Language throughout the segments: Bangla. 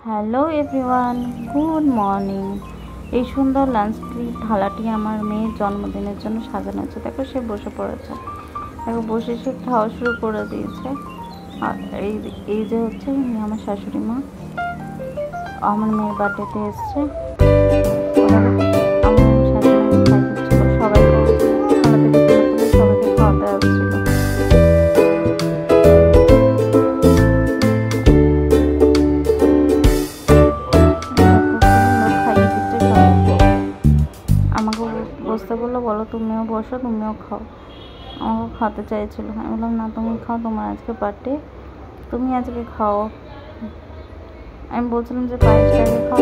Hello everyone, good morning. এই সুন্দর লাঞ্চ থালাটি আমার মেয়ের জন্মদিনের জন্য সাজানো হচ্ছে। দেখো সে বসে পড়েছে, দেখো বসে সে খাওয়া শুরু করে দিয়েছে। আর এই যে হচ্ছে আমার শাশুড়ি মা আমার মেয়ের বার্থডেতে এসছে। বসতে বললো, বলো তুমিও বসো, তুমিও খাও। আমাকে খাওয়াতে চাইছিল, আমি বললাম না তুমি খাও, তোমার আজকে বার্থডে, তুমি আজকে খাও। আমি বলছিলাম যে পায়েসটাকে খাও,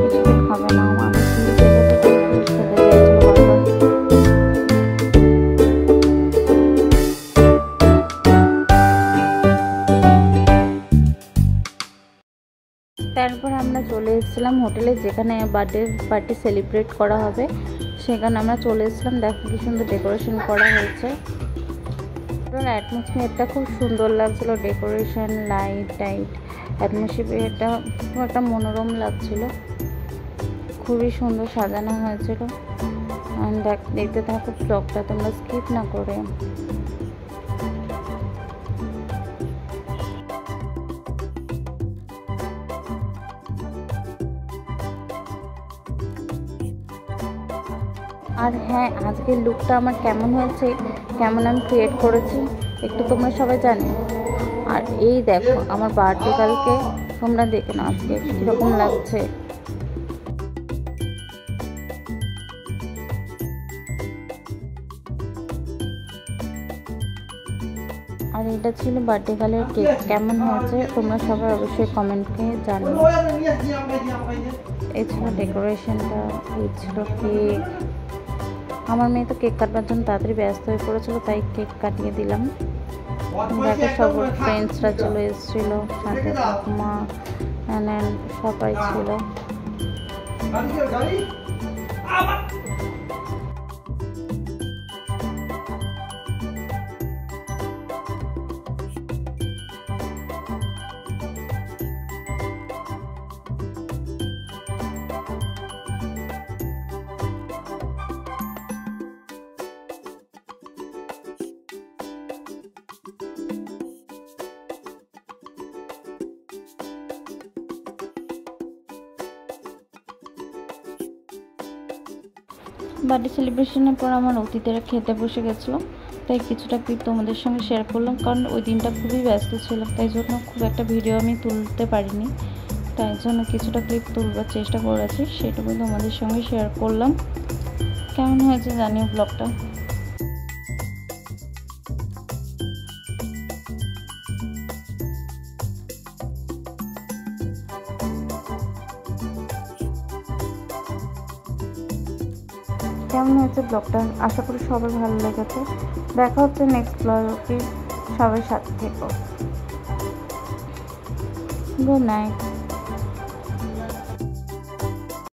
কিছুতে খাবে না। তারপর আমরা চলে এসেছিলাম হোটেলে, যেখানে বার্থডে সেলিব্রেট করা হবে। সেখানে আমরা চলে এসেছিলাম। দেখো কি সুন্দর ডেকোরেশন করা হয়েছে। অ্যাটমসফিয়ারটা খুব সুন্দর লাগছিলো, ডেকোরেশন, লাইট অ্যাটমসফিয়ারটা খুব একটা মনোরম লাগছিল, খুবই সুন্দর সাজানো হয়েছিল। দেখতে থাকো ব্লগটা, তোমরা স্কিপ না করে। আর হ্যাঁ, আজকের লুকটা আমার কেমন হয়েছে, কেমন আমি ক্রিয়েট করেছি একটু তোমরা সবাই জানি। আর এই দেখো আমার বার্থডে কালকে, তোমরা দেখে নাও আজকে কীরকম লাগছে। আর এটা ছিল বার্থডে কালের কেক। কেমন হয়েছে তোমরা সবাই অবশ্যই কমেন্টে জানিও। এই ছিল ডেকোরেশনটা, এই ছিল কেক। আমার মেয়ে তো কেক কাটবার জন্য তাড়াতাড়ি ব্যস্ত হয়ে পড়েছিল, তাই কেক কাটিয়ে দিলাম। দেখো সব ফ্রেন্ডসরা চলে এসেছিলো, সাথে মা সবাই ছিল। বার্থডে সেলিব্রেশনের পর আমার অতিথিরা খেতে বসে গেছিলো, তাই কিছুটা ক্লিপ তোমাদের সঙ্গে শেয়ার করলাম। কারণ ওই দিনটা খুবই ব্যস্ত ছিল, তাই জন্য খুব একটা ভিডিও আমি তুলতে পারিনি। তাই জন্য কিছুটা ক্লিপ তুলবার চেষ্টা করেছি, সেটুকুই তোমাদের সঙ্গে শেয়ার করলাম। কেমন হয়েছে জানিও ব্লগটা। কেমন হয়েছে ব্লগটা, আশা করি সবার ভালো লেগেছে। দেখা হচ্ছে নেক্সট ব্লগে, সবাই সাথে থেকো। Good night.